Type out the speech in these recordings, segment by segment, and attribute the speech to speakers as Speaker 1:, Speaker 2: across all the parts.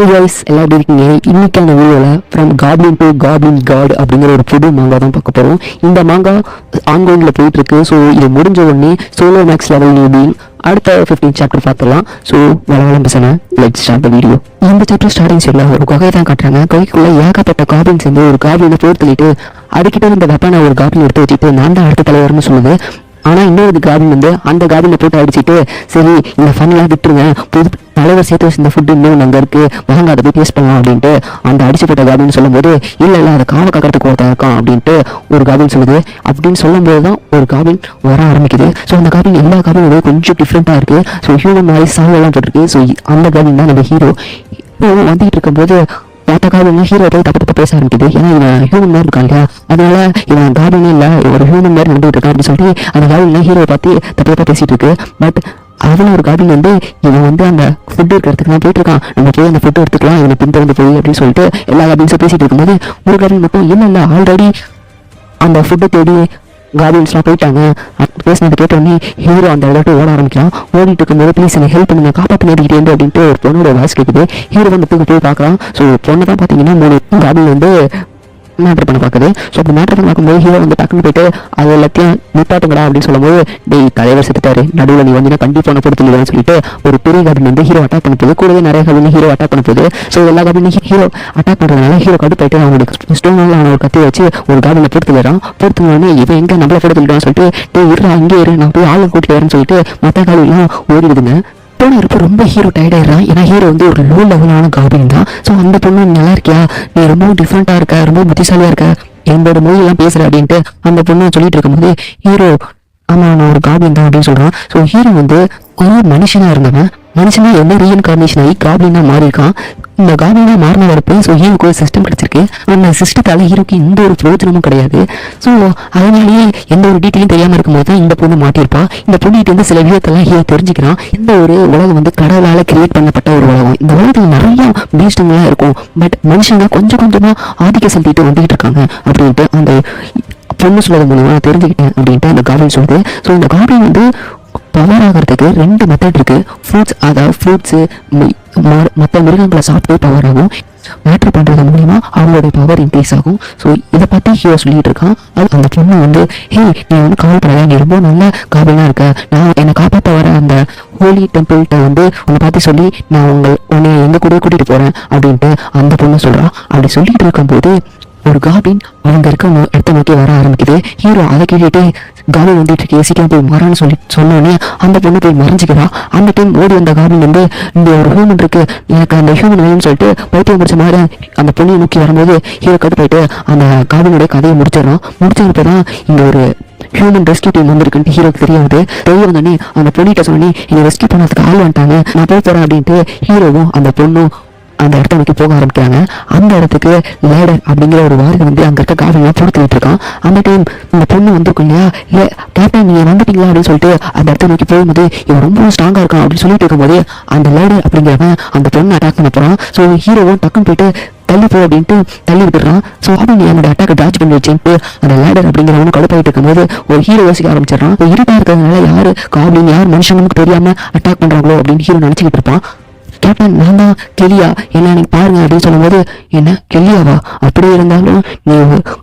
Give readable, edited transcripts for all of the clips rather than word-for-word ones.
Speaker 1: எல்லாரும் இருக்கீங்க. இன்னைக்கான வீடியோவில் from goblin to goblin god அப்படிங்கிற ஒரு புது மாங்கா தான் பார்க்க போகிறோம். இந்த மாங்கா ஆன்கோயிங்கில் போயிட்டு இருக்கு. ஸோ இது முடிஞ்ச உடனே சோலோ மேக்ஸ் லெவல் நியூபிங் அடுத்த 15 சாப்டர் பார்த்துடலாம். ஸோ வளவளம் பேசுகிறேன். Let's start the video. இந்த சாப்டர் ஸ்டார்டிங் சைடில் ஒரு குகை தான் காட்டுறாங்க. குகைக்குள்ள ஏகப்பட்ட காப்ளின் சேர்ந்து ஒரு காப்ளினை போர் தள்ளிட்டு அதுக்கிட்ட இந்த வெப்பனை ஒரு காப்ளின் எடுத்து வச்சுட்டு நான் தான் அடுத்த தலைவர்னு சொல்லுது. ஆனால் இன்னொரு காபின் வந்து அந்த காபினை போட்டு அடிச்சுட்டு சரி இந்த ஃபன்லாம் விட்டுருங்க, புது தலைவர் சேர்த்து வச்சு இந்த ஃபுட்டு இன்னும் அங்கே இருக்குது வாங்க அதை போய் டேஸ்ட் பண்ணலாம் அப்படின்ட்டு அந்த அடிச்சு போட்ட காபின்னு சொல்லும்போது இல்லை அதை காவ காக்கிறதுக்கு ஒருத்தன் இருக்கான் அப்படின்ட்டு ஒரு காபின் சொல்லுது. அப்படின்னு சொல்லும்போது தான் ஒரு காபின் வர ஆரம்பிக்குது. ஸோ அந்த காபின் எல்லா காபினோட கொஞ்சம் டிஃப்ரெண்ட்டாக இருக்குது. ஸோ ஹியூமன் மாதிரி சாங்கெல்லாம் போட்டிருக்கு. ஸோ அந்த காபின் தான் நம்ம ஹீரோ. இப்போ வந்துகிட்டு இருக்கும்போது மற்ற காபின் ஹீரோ போய் தப்பு பேச ஆரம்பிக்குது. ஏன்னா இவன் ஹியூமன் மாதிரி இருக்கான் இல்லையா, அதனால இவன் காபினே இல்லை ஒரு ஹியூமன் மாதிரி நடந்துட்டு இருக்கான் அப்படின்னு சொல்லிட்டு அந்த காபின் ஹீரோவை பார்த்து தப்பு பேசிட்டு இருக்கு. பட் அதில் ஒரு காபின் வந்து இவன் வந்து அந்த ஃபுட்டு இருக்கிறதுக்கு தான் போயிட்டு இருக்கான், நம்ம போய் அந்த ஃபுட்டு எடுத்துக்கலாம் இவனை பின்தொடர்ந்து போய் அப்படின்னு சொல்லிட்டு எல்லா காபின்ஸும் பேசிட்டு இருக்கும்போது ஒரு காபின் மட்டும் இல்லை ஆல்ரெடி அந்த ஃபுட்டை தேடி கார்டியன்ஸ்லாம் போயிட்டாங்க. பேசினது கேட்டோடனே ஹீரோ அந்த இடத்துல ஓட ஆரம்பிக்கலாம். ஓடிட்டு இருக்கும்போது ப்ளீஸ் எனக்கு ஹெல்ப் பண்ணுங்க, காப்பாற்ற நேரிட்டேன் அப்படின்ட்டு ஒரு பொண்ணோட வாய்ஸ் கேட்குது. ஹீரோ வந்து போய் பார்க்கலாம். ஸோ பொண்ணை தான் பார்த்தீங்கன்னா 3 கார்டியன் வந்து மேட்ரு பண்ண பார்க்குது. ஸோ அப்படி மேட்ரு பண்ண பார்க்கும்போது ஹீரோ வந்து டக்குன்னு போயிட்டு அது எல்லாத்தையும் நிப்பாட்டுங்கடா அப்படின்னு சொல்லும்போது டேய் தலைவர் செத்துட்டாரு, நடுவில் நீ வந்து கண்டிப்பாக ஒன்று கொடுத்துருவேன்னு சொல்லிட்டு ஒரு பெரிய கார்டின் வந்து ஹீரோ அட்டாக் பண்ண போகுது. கூடவே நிறைய கார்டின் ஹீரோ அட்டாக் பண்ண போகுது. ஸோ எல்லா கார்டினும் ஹீரோ அட்டாக் பண்ணுறதுனால ஹீரோ கடுப்பாயிட்டு அவனுக்கு ஸ்டோனில் அவனை ஒரு கத்தி வச்சு ஒரு கார்டினை பொறுத்துக்கிறான். பொறுத்துனோடனே இவன் எங்கே நம்மளை பொறுத்துக்கிட்டான்னு சொல்லிட்டு டே இருறா அங்கே இரு நான் போய் ஆளை கூட்டிட்டு வரேன்னு சொல்லிட்டு மற்ற கார்டிலாம் ஓடிடுதுங்க. பொண்ணு இருப்ப ரொம்ப ஹீரோ டயர்டாயிடுறான். ஏன்னா ஹீரோ வந்து ஒரு லோ லெவலான காபின் தான். ஸோ அந்த பொண்ணு நல்லா இருக்கியா, நீ ரொம்ப டிஃப்ரெண்ட்டாக இருக்க, ரொம்ப புத்திசாலியாக இருக்க, என்னோட மொழியெல்லாம் பேசுகிற அப்படின்ட்டு அந்த பொண்ணு சொல்லிட்டு இருக்கும்போது ஹீரோ ஆமாம் நான் ஒரு காபின் தான் அப்படின்னு சொல்கிறான். ஸோ ஹீரோ வந்து ஒரு மனுஷனாக இருந்தவன் மனுஷனா என்ன ரீஇன்கார்னேஷன் ஆகி காபினா மாறி இருக்கான். இந்த காபினா மாறின வரப்பு ஸோ ஹீரோக்கு ஒரு சிஸ்டம் கிடைச்சிருக்கு. அந்த சிஸ்டத்தால் ஹீரோக்கு எந்த ஒரு பிரயோஜனமும் கிடையாது. ஸோ அதனாலேயே எந்த ஒரு டீட்டெயிலும் தெரியாமல் இருக்கும்போது தான் இந்த பொண்ணு மாட்டியிருப்பா. இந்த பொண்ணுகிட்ட வந்து சில விஷயத்தெல்லாம் ஹீரோ தெரிஞ்சுக்கிறான். இந்த ஒரு உலகம் வந்து கடவுளால் கிரியேட் பண்ணப்பட்ட ஒரு உலகம். இந்த உலகத்தில் நிறைய பீஸ்டங்கள்லாம் இருக்கும். பட் மனுஷங்க கொஞ்சம் கொஞ்சமாக ஆதிக்க செலுத்திட்டு வந்துகிட்டு இருக்காங்க அப்படின்ட்டு அந்த பொண்ணு சொல்றது மூலமா தெரிஞ்சுக்கிட்டேன் அப்படின்ட்டு அந்த காபின் சொல்லுது. ஸோ இந்த காபின் வந்து பவர் ஆகிறதுக்கு 2 மெத்தட் இருக்கு. ஃப்ரூட்ஸ், அதாவது ஃப்ரூட்ஸு மற்ற மிருகங்களை சாப்பிட்டு பவர் ஆகும். மேட்ரு பண்ணுறது மூலிமா அவங்களுடைய பவர் இன்க்ரீஸ் ஆகும். ஸோ இதை பற்றி ஹீரோ சொல்லிட்டு இருக்கான். அது அந்த பொண்ணு வந்து ஹே நீ வந்து கவலைப்படாத, நீ ரொம்ப நல்ல காபினாக இருக்க, நான் என்னை காப்பாற்ற வர அந்த ஹோலி டெம்பிள்கிட்ட வந்து உன்னை பார்த்து சொல்லி நான் உன்னை எங்கள் கூட கூட்டிகிட்டு போகிறேன் அப்படின்ட்டு அந்த பொண்ணு சொல்கிறான். அப்படி சொல்லிட்டு இருக்கும்போது ஒரு காபின் அவங்க இருக்க இடத்த நோக்கி வர ஆரம்பிக்குது. ஹீரோ அதை கேட்டுட்டு காபின் வந்துட்டு இருக்கு, சீக்கிரம் போய் மறான்னு சொன்னோடனே அந்த பொண்ணு போய் மறைஞ்சிக்கிறா. அந்த டைம் ஓடி வந்த காபின் வந்து இந்த ஒரு ஹியூமன் இருக்கு, எனக்கு அந்த ஹியூமன் வேணும்னு சொல்லிட்டு பைத்தியம் முடிச்ச மாதிரி அந்த பொண்ணையை நோக்கி வரும்போது ஹீரோ கட்டு போயிட்டு அந்த காபினுடைய கதையை முடிச்சிருப்ப தான் இங்கே ஒரு ஹியூமன் ரெஸ்கியூ டீம் வந்துருக்குன்ட்டு ஹீரோக்கு தெரியாது. தெரிய வந்தோடனே அந்த பொண்ணிட்ட சொன்னே என்னை ரெஸ்கியூ பண்ணதுக்கு ஆள் வந்துட்டாங்க, நான் போய் போகிறேன் அப்படின்ட்டு ஹீரோவும் அந்த பொண்ணும் அந்த இடத்த நோக்கி போக ஆரம்பிக்கிறாங்க. அந்த இடத்துக்கு லேடர் அப்படிங்கிற ஒரு வாரியை வந்து அங்கே இருக்க காவியெல்லாம் பொறுத்துக்கிட்டு இருக்கான். அந்த டைம் இந்த பொண்ணு வந்துருக்கும் இல்லையா, இல்லை கேப்டன் நீங்கள் வந்துட்டீங்களா அப்படின்னு சொல்லிட்டு அந்த இடத்த நோக்கி போகும்போது இவன் ரொம்ப ஸ்ட்ராங்காக இருக்கான் அப்படின்னு சொல்லிட்டு இருக்கும்போது அந்த லேடர் அப்படிங்கிறவன் அந்த பொண்ணை அட்டாக் பண்ண போகிறான். ஸோ ஹீரோவும் டக்குன்னு போயிட்டு தள்ளி போ அப்படின்ட்டு தள்ளி விட்டுறான். ஸோ அப்படி நீ என்னோட அட்டாக்கை டாச் பண்ணி வச்சுட்டு அந்த லேடர் அப்படிங்கிறவனு கடுப்பாயிட்டு இருக்கும்போது ஒரு ஹீரோ யோசிக்க ஆரம்பிச்சிடறான். இருட்டாக இருக்கிறதுனால யார் காப்ளின் யார் மனுஷனுக்கு தெரியாமல் அட்டாக் பண்ணுறாங்களோ அப்படின்னு ஹீரோ நினச்சிக்கிட்டு இருப்பான். கேப்டன் நான் தான் கெலியா, என்ன எனக்கு பாருங்க அப்படின்னு சொல்லும்போது என்ன கெலியாவா, அப்படியே இருந்தாலும் நீ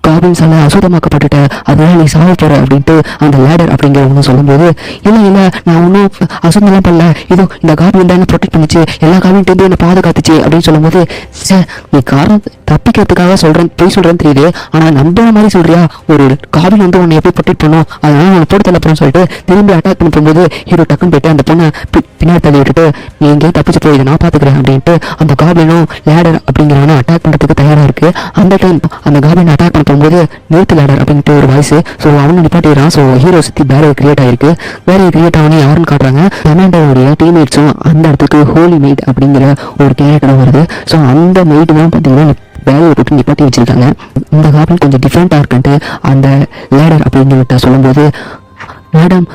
Speaker 1: காபின்ஸால அசுத்தமாக்கப்பட்டுட்ட, அதனால நீ சாவ போற அப்படின்ட்டு அந்த லேடர் அப்படிங்கிறவங்க சொல்லும்போது இல்லை நான் ஒன்றும் அசுத்தம்லாம் பண்ணல, இதோ இந்த காபின் தான் என்ன ப்ரொடெக்ட் பண்ணிச்சு, எல்லா காபின்ட்டு என்னை பாதுகாத்துச்சு அப்படின்னு சொல்லும்போது நீ காரணம் தப்பிக்கிறதுக்காக பொய் சொல்றேன்னு தெரியுது, ஆனால் நம்புற மாதிரி சொல்றியா, ஒரு காபின் வந்து உன்னை எப்படி ப்ரொடெக்ட் பண்ணும், அதனால உன்னை போட்டு தள்ளப்போன்னு சொல்லிட்டு திரும்பி அட்டாக் பண்ணி போகும்போது ஹீரோ டக்குன்னு போயிட்டு அந்த பொண்ணை பின்னாடி தள்ளி விட்டுட்டு நீ எங்கேயும் தப்பிச்சு போயிடு நான் பார்த்துக்கிறேன் அப்படின்ட்டு அந்த காபினும் லேடர் அப்படிங்கிறவன அட்டாக் பண்ணுறதுக்கு தயாராக இருக்குது. அந்த டைம் அந்த காபின் அட்டாக் பண்ண போகும்போது நிறுத்து லேடர் அப்படின்ட்டு ஒரு வாய்ஸ். ஸோ அவனு நிப்பாட்டிடுறான். ஸோ ஹீரோ சுற்றி பேரியர் கிரியேட் ஆகிருக்கு. பேரியர் கிரியேட் ஆகணும் யாருன்னு காட்டுறாங்க, கமாண்டோடைய டீம்மேட்ஸும் அந்த இடத்துக்கு ஹோலி மெய்ட் அப்படிங்கிற ஒரு கேரக்டரும் வருது. ஸோ அந்த மெய்டு தான் பார்த்தீங்கன்னா பேரியர் போட்டு நிப்பாட்டி வச்சிருக்காங்க. இந்த காபின் கொஞ்சம் டிஃப்ரெண்ட்டாக இருக்குன்ட்டு அந்த லேடர் அப்படிங்கிட்ட சொல்லும்போது மேடம்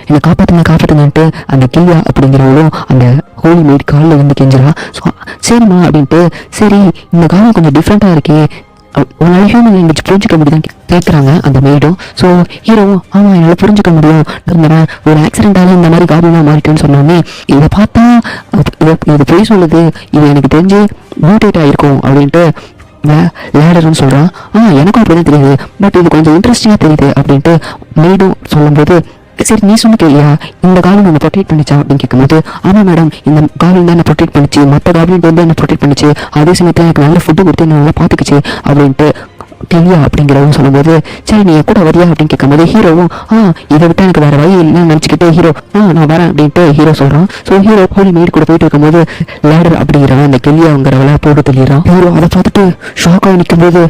Speaker 1: என்னை காப்பாற்றுங்கன்ட்டு அந்த கில்யா அப்படிங்கிறவங்களும் அந்த ஹோலி மெய்ட் காலில் வந்து கெஞ்சிடா. ஸோ சரிம்மா அப்படின்ட்டு சரி இந்த காலம் கொஞ்சம் டிஃப்ரெண்ட்டாக இருக்கே உங்களால் ஹியூமன் லாங்குவேஜ் புரிஞ்சுக்க முடியுதான்னு கேட்குறாங்க அந்த மெய்டும். ஸோ ஹீரோவும் ஆமாம் என்னால் புரிஞ்சுக்க முடியும், ஒரு ஆக்சிடென்ட்டால இந்த மாதிரி காபினா மாறிட்டேன்னு சொன்னோன்னே இதை பார்த்தா இது பொய் சொல்லுது, இது எனக்கு தெரிஞ்சு மியூட்டேட் ஆகிருக்கும் அப்படின்ட்டு லேடர்னு சொல்கிறான். எனக்கும் அப்படிதான் தெரியுது, பட் இது கொஞ்சம் இன்ட்ரெஸ்டிங்காக தெரியுது அப்படின்ட்டு மெய்டும் சொல்லும்போது சரி நீ சொன்ன கேள்வியா இந்த காவின் என்ன ப்ரொடெக்ட் பண்ணிச்சா அப்படின்னு கேட்கும்போது ஆமாம் மேடம் இந்த காவின் தான் என்ன ப்ரொடெக்ட் பண்ணிச்சு, மற்ற காவின் வந்து என்ன ப்ரொடெக்ட் பண்ணிச்சு, அதே சமயத்தில் எனக்கு நல்ல ஃபுட்டு கொடுத்து என்ன நல்லா பார்த்துக்குச்சு அப்படின்ட்டு கேள்வியா அப்படிங்கிறவும் சொல்லும்போது சரி நீ கூட வரியா அப்படின்னு கேட்கும்போது ஹீரோவும் இதை விட்டு எனக்கு வேற வழி இல்லைன்னு நினச்சிக்கிட்டு ஹீரோ நான் வரேன் அப்படின்ட்டு ஹீரோ சொல்கிறான். ஸோ ஹீரோ ஹோலி மெய்டு கூட போயிட்டு இருக்கும்போது லேடர் அப்படிங்கிறவன் அந்த கேள்வியாங்கிறவளை போட்டு தெளிகிறான். ஹீரோ அதை பார்த்துட்டு ஷாக்காக நிற்கும்போது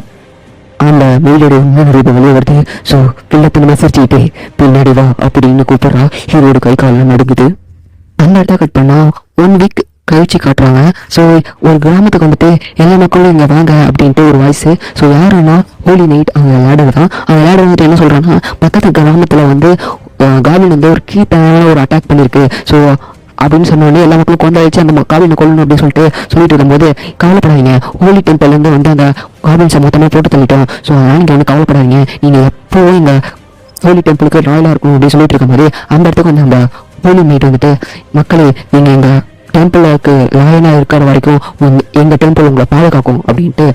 Speaker 1: அந்த மெயிலோட உண்மையான ரூபம் வெளியே வருது. ஸோ பிள்ளை சிரிச்சுக்கிட்டே பின்னாடி வா அப்படின்னு கூப்பிட்றா. ஹீரோட கை காலெல்லாம் நடுங்குது. அந்த இடத்த கட் பண்ணா 1 வீக் கழிச்சு காட்டுறாங்க. ஸோ ஒரு கிராமத்துக்கு வந்துட்டு எல்லா மக்களும் இங்கே வாங்க அப்படின்ட்டு ஒரு வாய்ஸ். ஸோ யாருன்னா ஹோலி நைட் அந்த லேடர் தான். அந்த லேடர் வந்துட்டு என்ன சொல்கிறான்னா பக்கத்து கிராமத்தில் வந்து காலின் வந்து ஒரு கீட்டான ஒரு அட்டாக் பண்ணியிருக்கு. ஸோ அப்படின்னு சொன்னோடனே எல்லா மக்களும் கொண்டாடிச்சு அந்த காபினை கொள்ளணும் அப்படின்னு சொல்லிட்டு இருக்கும்போது கவலைப்படாதீங்க, ஹோலி டெம்பிள்லேருந்து வந்து அந்த காபின்ஸை மொத்தமாக போட்டு தள்ளிட்டோம். ஸோ அதனால் நீங்கள் வந்து கவலைப்படாதீங்க, நீங்கள் எப்போவும் இந்த ஹோலி டெம்பிளுக்கு ராயலாக இருக்கும் அப்படின்னு சொல்லிட்டு இருக்கும்போது அந்த இடத்துக்கு வந்து அந்த ஹோலி மெய்ட் வந்துட்டு மக்களே நீங்கள் எங்கள் டெம்பிளுக்கு லாயனாக இருக்கிற வரைக்கும் எங்கள் டெம்பிள் உங்களை பாதுகாக்கும் அப்படின்ட்டு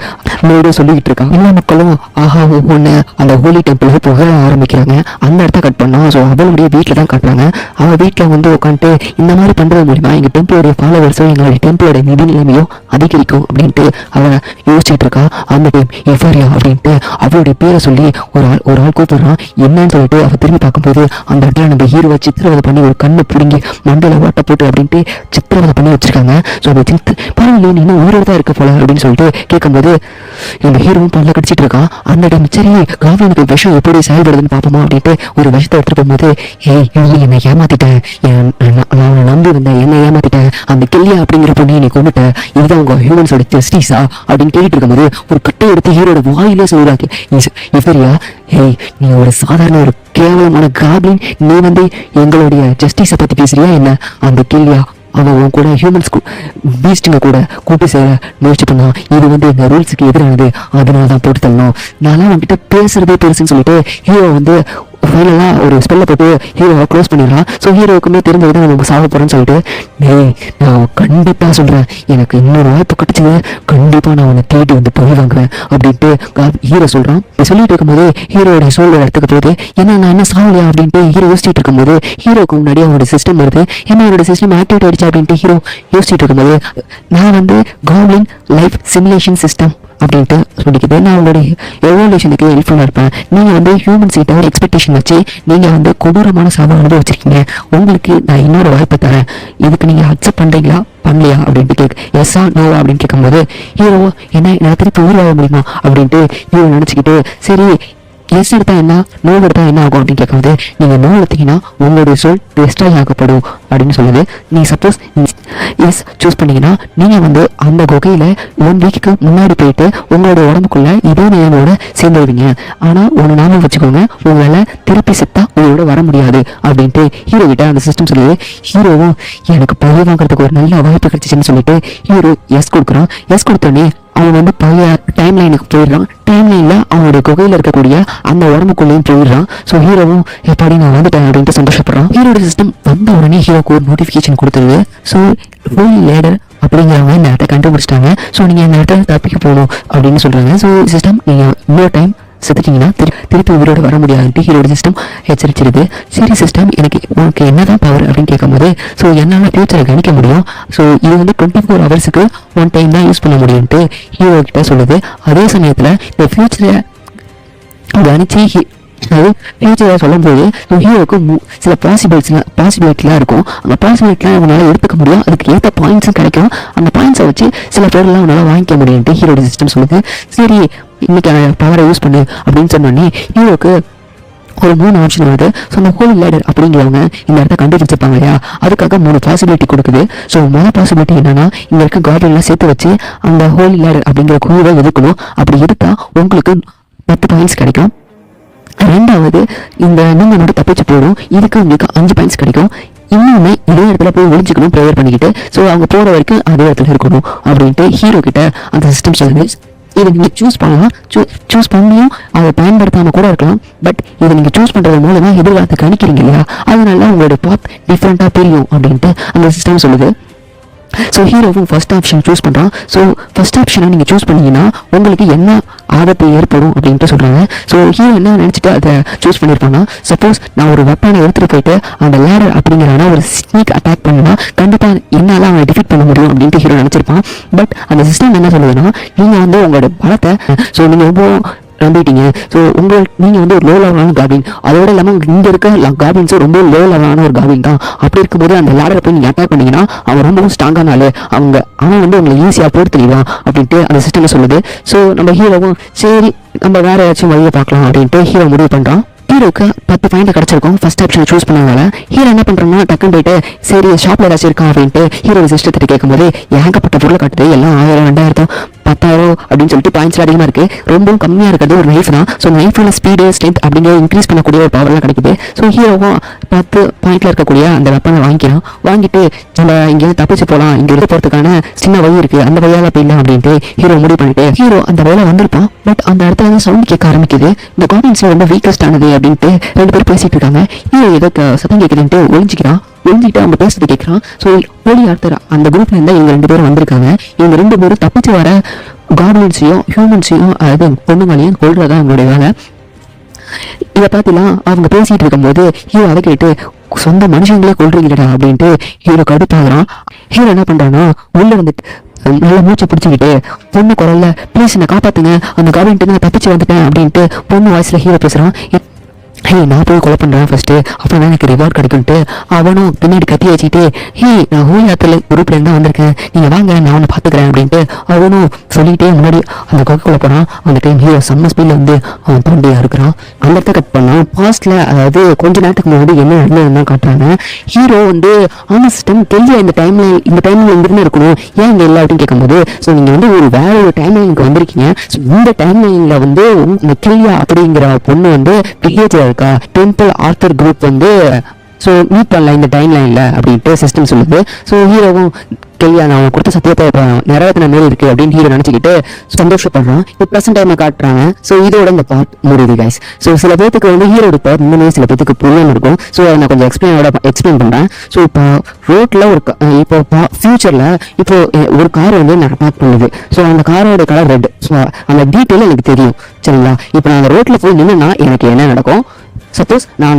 Speaker 1: மெய்டும் சொல்லிக்கிட்டு இருக்காங்க. எல்லா மக்களும் ஆஹா ஒன்று அந்த ஹோலி டெம்பிளுக்கு புகழ ஆரம்பிக்கிறாங்க. அந்த இடத்த கட் பண்ணோம். ஸோ அவளுடைய வீட்டில் தான் காட்டுறாங்க. அவள் வீட்டில் வந்து உட்காந்துட்டு இந்த மாதிரி பண்ணுறது மூலிமா எங்கள் டெம்பிளோடைய ஃபாலோவர்ஸும் எங்களுடைய டெம்பிளோட நிதி நிலைமையும் அதிகரிக்கும் அப்படின்ட்டு அவள் யோசிச்சுட்டு இருக்கா. அந்த டைம் எஃபரியா அப்படின்ட்டு அவளுடைய பேரை சொல்லி ஒரு ஆள் கூப்பிடுறான். என்னன்னு சொல்லிட்டு அவள் திரும்பி பார்க்கும்போது அந்த இடத்துல நம்ம ஹீரோவை சித்திரவதை பண்ணி ஒரு கண்ணை பிடுங்கி மண்டல ஓட்ட போட்டு அப்படின்ட்டு சித்திரவதை பண்ணி வச்சிருக்காங்க. ஸோ அந்த பரவாயில்ல நீ இன்னும் உயிரோட தான் இருக்க போல அப்படின்னு சொல்லிட்டு கேட்கும்போது இந்த ஹீரோவும் பல்ல கடிச்சிட்டு இருக்கான். அந்த டைம் சரி காவியனுக்கு விஷம் எப்படி செயல்படுதுன்னு பார்ப்போமா அப்படின்ட்டு ஒரு விஷத்தை எடுத்துட்டு போகும்போது என்னை ஏமாத்திட்டேன், நான் உன்னை நம்பி வந்தேன், என்னை ஏமாத்திட்டேன், அந்த கில்லியா அப்படிங்கிற பொண்ணை நீ கொண்டுட்டேன், இதுதான் உங்க ஹியூமன்ஸோட ஜஸ்டிஸா அப்படின்னு கேட்டுட்டு இருக்கும்போது ஒரு கட்டை எடுத்து ஹீரோட வாயிலே சொல்றாங்க இவரியா நீ ஒரு சாதாரண ஒரு கேவலமான காபின், நீ வந்து எங்களுடைய ஜஸ்டிஸை பத்தி பேசுறியா என்ன? அந்த கில்லியா அவன் கூட ஹியூமன்ஸ் பீஸ்ட்டுங்க கூட கூட்டு சேர முயற்சி பண்ணான். இது வந்து எங்கள் ரூல்ஸுக்கு எதிரானது, அதனால தான் போட்டு தள்ளணும். நான்லாம் அவன்கிட்ட பேசுறதே பெருசுன்னு சொல்லிட்டு ஹீரோ வந்து ஃபைனலாக ஒரு ஸ்பெல்லை போட்டு ஹீரோவை க்ளோஸ் பண்ணிடுறான். ஸோ ஹீரோவுக்குமே தெரிஞ்சது தான் நம்ம சாக போகிறேன்னு சொல்லிட்டு நான் கண்டிப்பாக சொல்கிறேன், எனக்கு இன்னொரு வாய்ப்பு கிடச்சிது, கண்டிப்பாக நான் உன்னை தேடி வந்து போய் வாங்குவேன் அப்படின்ட்டு ஹீரோ சொல்கிறான். சொல்லிட்டு இருக்கும்போது ஹீரோட சோல் இடத்துக்கு போகுது. ஏன்னா நான் என்ன சாவலையா அப்படின்ட்டு ஹீரோ யோசிச்சுட்டு இருக்கும்போது ஹீரோக்கு முன்னாடி அவனோட சிஸ்டம் வருது. ஏன்னா என்னோட சிஸ்டம் ஆக்டிவேட் ஆகிடுச்சு அப்படின்ட்டு ஹீரோ யோசிச்சுட்டு இருக்கும்போது நான் வந்து காப்ளின் லைஃப் சிமுலேஷன் சிஸ்டம் அப்படின்ட்டு சொல்லிக்கிட்டு நான் உங்களுடைய எவல்யூஷனுக்கு ஹெல்ப்ஃபுல்லாக இருப்பேன். நீங்கள் வந்து ஹியூமன் சீட்டை எக்ஸ்பெக்டேஷன் வச்சு நீங்கள் வந்து கொடூரமான சாவை அனுபவிச்சிருக்கீங்க, உங்களுக்கு நான் இன்னொரு வாய்ப்பு தரேன், இதுக்கு நீங்கள் அக்செப்ட் பண்ணுறீங்களா பண்ணலையா அப்படின்ட்டு எஸ்ஸா நோவா அப்படின்னு கேட்கும்போது ஹீரோ என்ன திருப்பி உயிர் வாழ முடியுமா அப்படின்ட்டு ஹீரோ நினச்சிக்கிட்டு சரி எஸ் எடுத்தா என்ன நோ எடுத்தா என்ன ஆகும் அப்படின்னு கேட்கும்போது நீங்கள் நோ எடுத்தீங்கன்னா உங்களுடைய சோல் டெஸ்ட்ராய் ஆகப்படும் அப்படின்னு சொல்லுது. நீங்கள் சப்போஸ் எஸ் சூஸ் பண்ணீங்கன்னா நீங்கள் வந்து அந்த குகையில் 1 வீக்குக்கு முன்னாடி போயிட்டு உங்களோட உடம்புக்குள்ள இதே நிலைமையோட சேர்ந்துடுவீங்க. ஆனால் ஒன்று நாம வச்சுக்கோங்க, உங்களால் திருப்பி செத்தா உங்களோட வர முடியாது அப்படின்ட்டு ஹீரோ கிட்ட அந்த சிஸ்டம் சொல்லுது. ஹீரோவும் எனக்கு பழி வாங்குறதுக்கு ஒரு நல்ல வாய்ப்பு கிடைச்சிச்சுன்னு சொல்லிட்டு ஹீரோ எஸ் கொடுக்குறான். எஸ் கொடுத்தோடனே அவன் வந்து பழைய டைம் லைனுக்கு போயிடுறான். டைம் லைனில் அவனுடைய குகையில் இருக்கக்கூடிய அந்த உடம்புக்குள்ளேயும் போயிடுறான். ஸோ ஹீரோவும் எப்படி நான் வந்துட்டேன் அப்படின்ட்டு சந்தோஷப்படுறான். ஹீரோட சிஸ்டம் வந்த உடனே ஹீரோக்கு ஒரு நோட்டிஃபிகேஷன் கொடுத்துருது. ஸோ ஹோலி லேடர் அப்படிங்கிறவங்க இந்த இடத்த கண்டுபிடிச்சிட்டாங்க. ஸோ நீங்கள் இந்த இடத்துல தப்பிக்க போகணும் அப்படின்னு சொல்கிறாங்க. ஸோ சிஸ்டம் நீங்கள் இன்னொரு டைம் செத்துட்டீங்கன்னா திருப்பி உயிரோட வர முடியாதுன்ட்டு ஹீரோட சிஸ்டம் எச்சரிச்சிருது. சரி சிஸ்டம் உனக்கு என்னதான் பவர் அப்படின்னு கேட்கும்போது ஸோ என்னால் ஃபியூச்சரை கணிக்க முடியும், ஸோ இது வந்து 24 ஹவர்ஸுக்கு 1 டைம் தான் யூஸ் பண்ண முடியும்ட்டு ஹீரோ கிட்ட சொல்லுது. அதே சமயத்தில் இந்த ஃபியூச்சரை கணிச்சு ஃபியூச்சரை சொல்லும்போது ஹீரோவுக்கு சில பாசிபிலிட்டிலாம் இருக்கும். அந்த பாசிபிலிட்டிலாம் அவனால் எடுத்துக்க முடியும், அதுக்கு ஏற்ற பாயிண்ட்ஸும் கிடைக்கும். அந்த பாயிண்ட்ஸை வச்சு சில பொருள்லாம் அவனால் வாங்கிக்க முடியும்ட்டு ஹீரோட சிஸ்டம் சொல்லுது. சரி இன்னைக்கு பவரை யூஸ் பண்ணு அப்படின்னு சொன்னோடனே ஹீரோக்கு ஒரு 3 ஆப்ஷன் வருது. ஸோ அந்த ஹோலி லேடர் அப்படிங்கிறவங்க இந்த இடத்த கண்டுபிடிச்சிருப்பாங்க இல்லையா, அதுக்காக 3 பாசிபிலிட்டி கொடுக்குது. ஸோ முதல் பாசிபிலிட்டி என்னன்னா இங்கே இருக்க கார்டன்லாம் சேர்த்து வச்சு அந்த ஹோலி லேடர் அப்படிங்கிற குழுவை எதிர்க்கணும். அப்படி எடுத்தால் உங்களுக்கு 10 பாயிண்ட்ஸ் கிடைக்கும். ரெண்டாவது இந்த நீங்கள் மட்டும் தப்பிச்சு போயிடும், இதுக்கு உங்களுக்கு 5 பாயிண்ட்ஸ் கிடைக்கும். இன்னுமே இதே இடத்துல போய் ஒழிஞ்சிக்கணும் ப்ரேயர் பண்ணிக்கிட்டு, ஸோ அவங்க போகிற வரைக்கும் அதே இடத்துல இருக்கணும் அப்படின்ட்டு ஹீரோ கிட்ட அந்த சிஸ்டம் சொல்லுது. இதை நீங்கள் சூஸ் பண்ணலாம். சூஸ் பண்ணியும் அதை பயன்படுத்தாமல் கூட இருக்கலாம். பட் இதை நீங்கள் சூஸ் பண்ணுறது மூலமாக எதிர்காலத்தை கணிக்கிறீங்க இல்லையா, அதனால உங்களோட பாத் டிஃப்ரெண்ட்டாக தெரியும் அப்படின்ட்டு அந்த சிஸ்டம் சொல்லுது. ஸோ ஹீரோவும் ஃபர்ஸ்ட் ஆப்ஷன் சூஸ் பண்ணுறான். ஸோ ஃபர்ஸ்ட் ஆப்ஷனை நீங்கள் சூஸ் பண்ணிங்கன்னா உங்களுக்கு என்ன ஆபத்து ஏற்படும் அப்படின்ட்டு சொல்கிறாங்க. ஸோ ஹீரோ என்ன நினச்சிட்டு அதை சூஸ் பண்ணியிருப்பாங்கன்னா, சப்போஸ் நான் ஒரு வெப்பனை எடுத்துகிட்டு போயிட்டு அந்த லேடர் அப்படிங்கிறனா ஒரு ஸ்னீக் அட்டாக் பண்ணினா கண்டிப்பாக என்னால் அவனை டிஃபீட் பண்ண முடியும் அப்படின்ட்டு ஹீரோ நினச்சிருப்பான். பட் அந்த சிஸ்டம் என்ன சொல்லுதுன்னா, நீங்கள் வந்து உங்களோட பலத்தை ஸோ நீங்கள் ரொம்ப நம்பிட்டீங்க. ஸோ நீங்கள் வந்து ஒரு லோ லெவலான காபின், அதோட இல்லாமல் இங்கே இருக்க காபின்ஸும் ரொம்ப லோ லெவலான ஒரு காபின் தான். அப்படி இருக்கும்போது அந்த லேடரை போய் நீங்கள் அட்டாக் பண்ணீங்கன்னா அவன் ரொம்பவும் ஸ்ட்ராங்கான ஆளு, அவன் வந்து உங்களை ஈஸியாக போட்டு தெளிவான் அப்படின்ட்டு அந்த சிஸ்டம் சொல்லுது. ஸோ நம்ம ஹீரோவும் சரி நம்ம வேற ஏதாச்சும் வழியை பார்க்கலாம் அப்படின்ட்டு ஹீரோ முடிவு பண்ணுறான். ஹீரோக்கு 10 பாயிண்ட் கிடச்சிருக்கும் ஃபர்ஸ்ட் ஆப்ஷன் சூஸ் பண்ணனால. ஹீரோ என்ன பண்ணுறான்னா டக்குன்னு போயிட்டு சரி ஷாப்பில் ஏதாச்சும் இருக்கான் அப்படின்ட்டு ஹீரோ சிஸ்டத்தை கேட்கும்போது ஏகப்பட்ட பொருளை காட்டுது. எல்லாம் 1000 2000 10,000 அப்படின்னு சொல்லிட்டு பாயிண்ட்ஸ் அதிகமாக இருக்குது. ரொம்பவும் கம்மியாக இருக்கிறது ஒரு நைஃப் தான். ஸோ நைஃபோட ஸ்பீடு ஸ்ட்ரென்த் அப்படிங்கிற இன்க்ரீஸ் பண்ணக்கூடிய ஒரு பவர்லாம் கிடைக்குது. ஸோ ஹீரோவும் 10 பாயிண்ட்ல இருக்கக்கூடிய அந்த வெப்பனை வாங்கிட்டு நம்ம இங்கேருந்து தப்பிச்சு போகலாம், இங்கே இருக்க போகிறதுக்கான சின்ன வழி இருக்குது, அந்த வழியால் போயிடலாம் அப்படின்ட்டு ஹீரோ முடிவு பண்ணிட்டு ஹீரோ அந்த வேலை வந்திருப்பான். பட் அந்த இடத்துல வந்து சவுண்ட் கேட்க ஆரம்பிக்குது. இந்த கார்மெண்ட்ஸ் ரொம்ப வீக்கஸ்ட் ஆனது அப்படின்ட்டு 2 பேர் பேசிட்டு இருக்காங்க. ஹீரோ ஏதோ சத்தம் கேட்குதுன்ட்டு ஒழிஞ்சிக்கிட்டு அவங்க பேசுறது கேட்குறான். ஸோ போலி ஆர்த்தர் அந்த குரூப்ல இருந்தால் இவங்க 2 பேரும் வந்திருக்காங்க. இவங்க 2 பேரும் தப்பிச்சு வர கார்மெண்ட்ஸையும் ஹியூமன்ஸையும் அதாவது பொண்ணுங்களையும் கொள்றதா அவங்களுடைய வேலை. இதை பார்த்துலாம் அவங்க பேசிட்டு இருக்கும்போது ஹீரோ அதை கேட்டு சொந்த மனுஷங்களே கொள்றீங்களா அப்படின்ட்டு ஹீரோ கடுப்பாகிறான். ஹீரோ என்ன பண்றான்னா உள்ள வந்துட்டு நல்ல மூச்சை பிடிச்சிக்கிட்டு பொண்ணு குரல்ல ப்ளீஸ் என்னை காப்பாத்துங்க, அந்த கவர்மெண்ட்டு நான் தப்பிச்சு வந்துட்டேன் அப்படின்ட்டு பொண்ணு வாய்ஸ்ல ஹீரோ பேசுறான். நான் போய் கொலை பண்ணுறேன் ஃபர்ஸ்ட்டு, அப்புறம் எனக்கு ரிவார்ட் கிடைக்கும்ட்டு அவனும் பின்னாடி கத்தி வச்சுக்கிட்டு நான் ஹோலி யாத்திரை குரூப்லேருந்து தான் வந்திருக்கேன், நீங்கள் வாங்க நான் அவனை பார்த்துக்கிறேன் அப்படின்ட்டு அவனும் சொல்லிக்கிட்டே முன்னாடி அந்த கொலை போகிறான். அந்த டைம் ஹீரோ செம்ம ஸ்பீடில் வந்து அவன் தோண்டியாக இருக்கிறான். அந்த இடத்த கட் பண்ணான். பாஸ்ட்டில் அதாவது கொஞ்ச நேரத்துக்கு முன்னாடி என்ன நடந்ததுன்னு தான் காட்டுறாங்க. ஹீரோ வந்து ஆமாம் சிஸ்டம் தெரிஞ்ச இந்த டைமில் இங்கிருந்து இருக்கணும், ஏன் இங்கே இல்லை அப்படின்னு கேட்கும்போது ஸோ நீங்கள் வந்து ஒரு வேற ஒரு டைம்லைனுக்கு வந்திருக்கீங்க. ஸோ இந்த டைம்லைனில் வந்து மெக்கலியா அப்படிங்கிற பொண்ணு வந்து பிஹேஜ் இருக்கா டெம்பிள் ஆர்த்தர் குரூப் வந்து ஸோ மீட் பண்ணல இந்த டைம் லைனில் அப்படின்ட்டு சிஸ்டம் சொல்லுது. ஸோ ஹீரோவும் கெல்லியா நான் அவன் கொடுத்த சத்தியத்தை நிறைவேற்றின மாரி இருக்கு அப்படின்னு ஹீரோ நினச்சிக்கிட்டு சந்தோஷப்படுறான். இப்போ ப்ரெசென்ட் டைமை காட்டுறாங்க. ஸோ இதோட இந்த பார்ட் முடியுது கைஸ். ஸோ சில பேருக்கு வந்து ஹீரோட பார்ட் இன்னுமே சில பேருக்கு புரியாமல் இருக்கும். ஸோ அதை நான் கொஞ்சம் எக்ஸ்பிளைன் பண்ணுறேன். ஸோ இப்போ ரோட்டில் இப்போ ஃபியூச்சரில் இப்போ ஒரு கார் வந்து நான் பேக் பண்ணுது. ஸோ அந்த காரோட கலர் ரெட். ஸோ அந்த டீட்டெயில் எனக்கு தெரியும் சரிங்களா. இப்போ நான் அந்த ரோட்டில் போய் நின்றுனா எனக்கு என்ன நடக்கும், சப்போஸ் நான்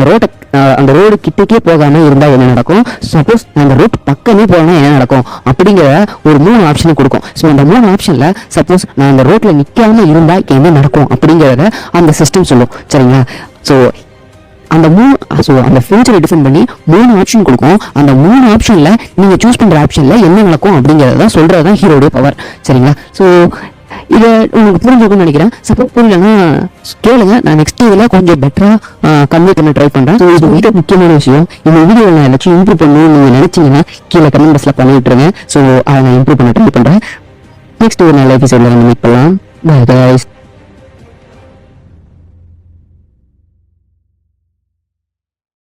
Speaker 1: அந்த ரோடு கிட்டக்கே போகாமல் இருந்தால் என்ன நடக்கும், சப்போஸ் நான் அந்த ரோட் பக்கமே போனால் என்ன நடக்கும் அப்படிங்கிற ஒரு 3 ஆப்ஷனை கொடுக்கும். ஸோ அந்த 3 ஆப்ஷனில் சப்போஸ் நான் அந்த ரோட்டில் நிற்காமல் இருந்தால் என்ன நடக்கும் அப்படிங்கிறத அந்த சிஸ்டம் சொல்லும் சரிங்களா. ஸோ அந்த ஃபியூச்சரை டிஃபைன் பண்ணி 3 ஆப்ஷன் கொடுக்கும். அந்த 3 ஆப்ஷனில் நீங்கள் சூஸ் பண்ணுற ஆப்ஷனில் என்ன நடக்கும் அப்படிங்கிறத சொல்கிறது தான் ஹீரோடைய பவர் சரிங்களா. ஸோ இதை உங்களுக்கு புரிஞ்சுக்கணும்னு நினைக்கிறேன். சப்போஸ் புரியலன்னா கேளுங்க, நான் நெக்ஸ்ட் இதில் கொஞ்சம் பெட்டராக கன்வே பண்ண ட்ரை பண்ணுறேன். ஸோ இது முக்கியமான விஷயம். இந்த வீடியோவில் நான் எல்லாத்தையும் இம்ப்ரூவ் பண்ணணும்னு நீங்கள் நினச்சிங்கன்னா கீழே கமெண்ட் பாக்ஸில் பண்ணிவிட்டுருங்க. ஸோ அதை நான் இம்ப்ரூவ் பண்ண ட்ரை பண்ணுறேன். நெக்ஸ்ட் ஒரு நல்ல எபிசோடில் வந்து மீட் பண்ணலாம். Bye guys.